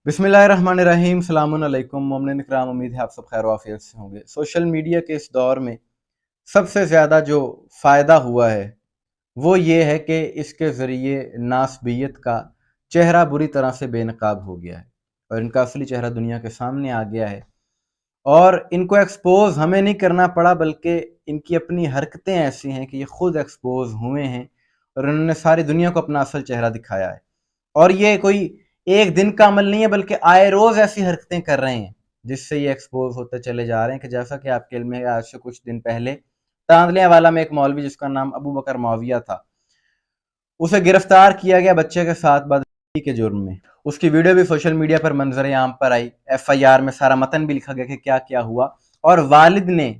बिस्मिल्लाहिर्रहमानिर्रहीम। सलामुन अलैकुम मोमिन इकराम, उम्मीद है आप सब खैर वाफियत से होंगे। सोशल मीडिया के इस दौर में सबसे ज़्यादा जो फ़ायदा हुआ है वो ये है कि इसके ज़रिए नास्बियत का चेहरा बुरी तरह से बेनकाब हो गया है और इनका असली चेहरा दुनिया के सामने आ गया है। और इनको एक्सपोज हमें नहीं करना पड़ा, बल्कि इनकी अपनी हरकतें ऐसी हैं कि ये खुद एक्सपोज हुए हैं और इन्होंने सारी दुनिया को अपना असल चेहरा दिखाया है। और ये कोई एक दिन का अमल नहीं है, बल्कि आए रोज ऐसी हरकतें कर रहे हैं जिससे ये एक्सपोज होते चले जा रहे हैं। कि जैसा कि आपके इल्म है, आज से कुछ दिन पहले तांदलिया वाला में एक मौलवी जिसका नाम अबू बकर माविया था, उसे गिरफ्तार किया गया बच्चे के साथ बदतमीजी के जुर्म में। उसकी वीडियो भी सोशल मीडिया पर मंजर आम पर आई। FIR में सारा मतन भी लिखा गया कि क्या क्या हुआ। और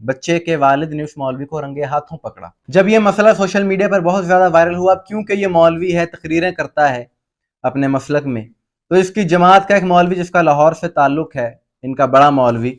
बच्चे के वालिद ने उस मौलवी को रंगे हाथों पकड़ा। जब ये मसला सोशल मीडिया पर बहुत ज्यादा वायरल हुआ, क्योंकि ये मौलवी है, तकरीरें करता है अपने मसलक में, तो इसकी जमात का एक मौलवी जिसका लाहौर से ताल्लुक है, इनका बड़ा मौलवी,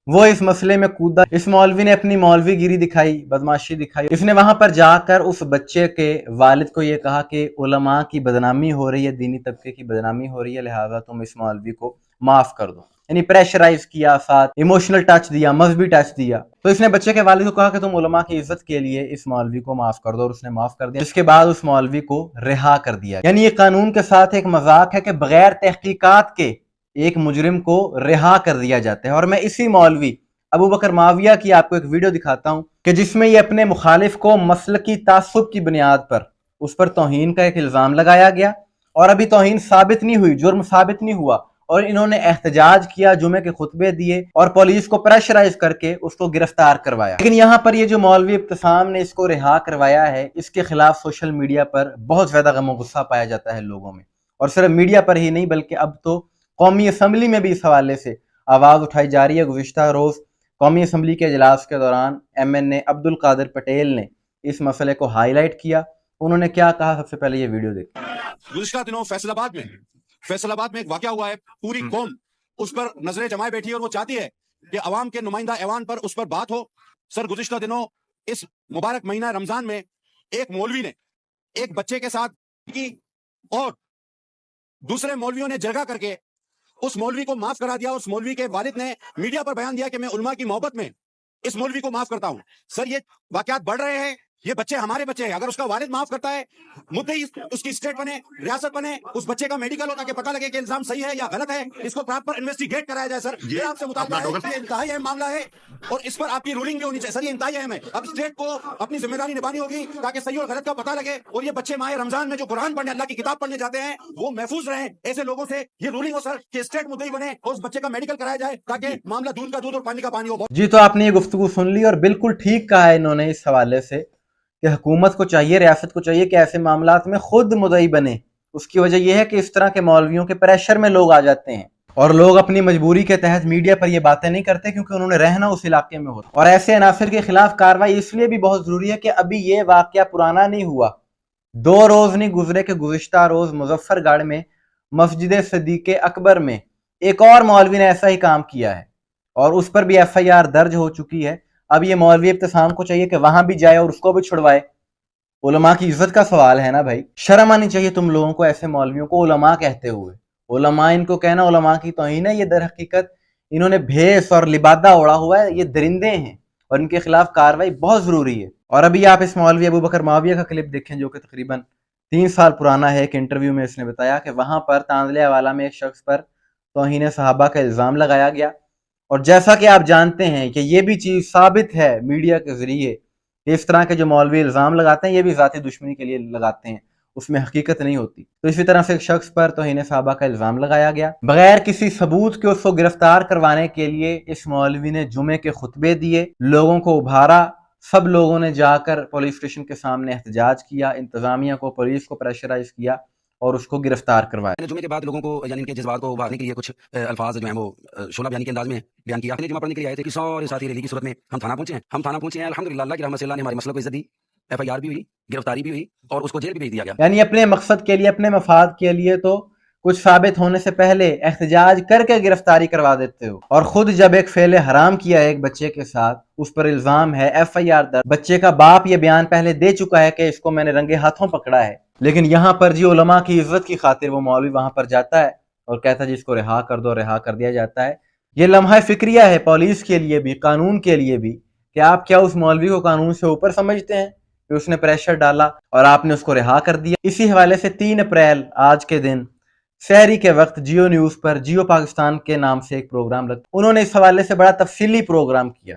वो इस मसले में कूदा। इस मौलवी ने अपनी मौलवी गिरी दिखाई, बदमाशी दिखाई। इसने वहां पर जाकर उस बच्चे के वालिद को ये कहा कि उलमा की बदनामी हो रही है, दीनी तबके की बदनामी हो रही है, लिहाजा तुम इस मौलवी को माफ कर दो। यानी प्रेशराइज किया, साथ इमोशनल टच दिया, मजहबी टच दिया। तो इसने बच्चे के वालिद को कहा कि तुम उलमा की इज्जत के लिए इस मौलवी को माफ कर दो, और उसने माफ कर दिया। जिसके बाद उस मौलवी को रिहा कर दिया। यानी ये कानून के साथ एक मजाक है कि बगैर तहकीकात के एक मुजरिम को रिहा कर दिया जाता है। और मैं इसी मौलवी अबू बकर माविया की आपको एक वीडियो दिखाता हूं कि जिसमें ये अपने मुखालिफ को मसलकी तासुब की बुनियाद पर उस पर तौहीन का एक इल्जाम लगाया गया, और अभी तौहीन साबित नहीं हुई, जुर्म साबित नहीं हुआ, और इन्होंने एहतजाज किया, जुमे के खुतबे दिए और पुलिस को प्रेशराइज करके उसको गिरफ्तार करवाया। लेकिन यहाँ पर ये जो मौलवी इब्तिसाम ने इसको रिहा करवाया है, इसके खिलाफ सोशल मीडिया पर बहुत ज्यादा गम गुस्सा पाया जाता है लोगों में। और सिर्फ मीडिया पर ही नहीं, बल्कि अब तो कौमी असम्बली में भी इस हवाले से आवाज उठाई जा रही है। गुज़िश्ता रोज कौमी असम्बली के इजलास के दौरान MNA अब्दुल कादिर पटेल ने इस मसले को हाईलाइट किया। उन्होंने क्या कहा, सबसे पहले ये वीडियो देखिए। गुज़िश्ता दिनों फैसलाबाद में एक वाकया हुआ है, पूरी कौम उस पर नजरें जमाए बैठी है और वो चाहती है कि अवाम के नुमाइंदा ऐवान पर उस पर बात हो। सर, गुज़िश्ता दिनों इस मुबारक महीना रमजान में एक मौलवी ने एक बच्चे के साथ की और दूसरे मौलवियों ने जरगा करके उस मौलवी को माफ करा दिया। उस मौलवी के वालिद ने मीडिया पर बयान दिया कि मैं उलमा की मोहब्बत में इस मौलवी को माफ करता हूं। सर, ये वाकयात बढ़ रहे हैं, ये बच्चे हमारे बच्चे हैं। अगर उसका वालिद माफ करता है, मुद्दई उसकी स्टेट बने, रियासत बने, उस बच्चे का मेडिकल हो ताकि पता लगे कि इल्जाम सही है या गलत है, इसको प्रॉपर इन्वेस्टिगेट कराया जाए। सर, ये आपसे मुताबिक है, ये इंतहाई अहम मामला है और इस पर आपकी रूलिंग भी होनी चाहिए। सर, ये इंतहाई अहम है। अब स्टेट को अपनी जिम्मेदारी निभानी होगी ताकि सही और गलत का पता लगे, और ये बच्चे माह रमजान में जो कुरान पढ़ने, अल्लाह की किताब पढ़ने जाते हैं, वो महफूज रहे ऐसे लोगों से। ये रूलिंग हो सर कि स्टेट मुद्दई बने और उस बच्चे का मेडिकल कराया जाए ताकि मामला दूध का दूध और पानी का पानी हो। जी, तो आपने ये गुफ्तगू सुन ली और बिल्कुल ठीक कहा है इन्होंने इस हवाले से कि हुकूमत को चाहिए, रियासत को चाहिए कि ऐसे मामलात में खुद मुद्दई बने। उसकी वजह यह है कि इस तरह के मौलवियों के प्रेशर में लोग आ जाते हैं और लोग अपनी मजबूरी के तहत मीडिया पर ये बातें नहीं करते, क्योंकि उन्होंने रहना उस इलाके में होता। और ऐसे अनासर के खिलाफ कार्रवाई इसलिए भी बहुत जरूरी है कि अभी ये वाकया पुराना नहीं हुआ, 2 रोज नहीं गुजरे कि गुज़िश्ता रोज मुजफ्फरगढ़ में मस्जिद सदीक अकबर में एक और मौलवी ने ऐसा ही काम किया है और उस पर भी FIR दर्ज हो चुकी है। अब ये मौलवी इब्तिसाम को चाहिए कि वहां भी जाए और उसको भी छुड़वाए। उलमा की इज्जत का सवाल है ना भाई, शर्म आनी चाहिए तुम लोगों को ऐसे मौलवियों को उलमा कहते हुए। उलमा इनको कहना उलमा की तौहीन है, ये दर हकीकत इन्होंने भेस और लिबादा ओढ़ा हुआ है, ये दरिंदे हैं और इनके खिलाफ कार्रवाई बहुत जरूरी है। और अभी आप इस मौलवी अबू बकर माविया का क्लिप देखें जो कि तकरीबन 3 साल पुराना है। एक इंटरव्यू में इसने बताया कि वहां पर तांदलिया वाला में एक शख्स पर तौहीन सहाबा का इल्जाम लगाया गया, और जैसा कि आप जानते हैं कि ये भी चीज साबित है मीडिया के जरिए, इस तरह के जो मौलवी इल्जाम लगाते हैं ये भी ज़ाती दुश्मनी के लिए लगाते हैं, उसमें हकीकत नहीं होती। तो इसी तरह से एक शख्स पर तौहीन सहाबा का इल्जाम लगाया गया, बगैर किसी सबूत के उसको गिरफ्तार करवाने के लिए इस मौलवी ने जुमे के खुतबे दिए, लोगों को उभारा। सब लोगों ने जाकर पुलिस स्टेशन के सामने एहतजाज किया, इंतजामिया को, पुलिस को प्रेशराइज किया और उसको गिरफ्तार करवाया। जुमे के बाद लोगों को यानी इनके जज्बात को उभारने के लिए कुछ अल्फाज जो हैं वो शोला बयानी के अंदाज में बयान किया। जुमा पढ़ने के लिए आए थे कि सारे साथी रैली की सूरत में हम थाना पहुंचे हैं। अल्हम्दुलिल्लाह, अल्लाह की रहमत से अल्लाह ने हमारे मसले को इज्जत दी, FIR भी हुई, गिरफ्तारी भी हुई और उसको जेल भी भेज दिया गया। यानी अपने मकसद के लिए, अपने मफाद के लिए तो कुछ साबित होने से पहले एहतजाज करके गिरफ्तारी करवा देते हो, और खुद जब एक फेले हराम किया है एक बच्चे के साथ, उस पर इल्जाम है, FIR दर्ज, बच्चे का बाप ये बयान पहले दे चुका है कि इसको मैंने रंगे हाथों पकड़ा है, लेकिन यहाँ पर जी उलमा की इज्जत की खातिर वो मौलवी वहां पर जाता है اور کہتا جی اس کو رہا کر دو، رہا کر دیا جاتا ہے۔ یہ لمحہ فکریہ ہے پولیس کے لیے بھی، قانون کے لیے بھی، کہ آپ کیا اس مولوی کو قانون سے اوپر سمجھتے ہیں کہ اس نے پریشر ڈالا اور آپ نے اس کو رہا کر دیا۔ اسی حوالے سے 3 اپریل آج کے دن سحری کے وقت جیو نیوز پر جیو پاکستان کے نام سے ایک پروگرام لگا، انہوں نے اس حوالے سے بڑا تفصیلی پروگرام کیا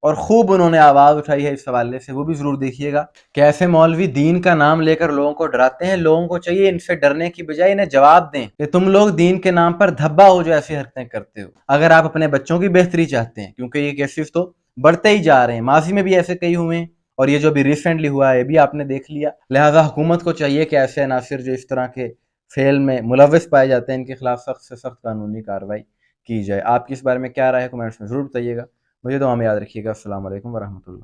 اور خوب انہوں نے آواز اٹھائی ہے اس حوالے سے، وہ بھی ضرور دیکھیے گا کہ ایسے مولوی دین کا نام لے کر لوگوں کو ڈراتے ہیں۔ لوگوں کو چاہیے ان سے ڈرنے کی بجائے انہیں جواب دیں کہ تم لوگ دین کے نام پر دھبا ہو جو ایسی حرکتیں کرتے ہو۔ اگر آپ اپنے بچوں کی بہتری چاہتے ہیں، کیونکہ یہ کیسز تو بڑھتے ہی جا رہے ہیں، ماضی میں بھی ایسے کئی ہوئے ہیں اور یہ جو بھی ریسنٹلی ہوا ہے یہ بھی آپ نے دیکھ لیا، لہٰذا حکومت کو چاہیے کہ ایسے عناصر جو اس طرح کے فعل میں ملوث پائے جاتے ہیں ان کے خلاف سخت سے سخت قانونی کارروائی کی جائے۔ آپ کی اس بارے میں کیا رائے ہے کمنٹس میں ضرور بتائیے گا۔ مجھے دعا میں یاد رکھیے گا۔ السلام علیکم ورحمۃ اللہ۔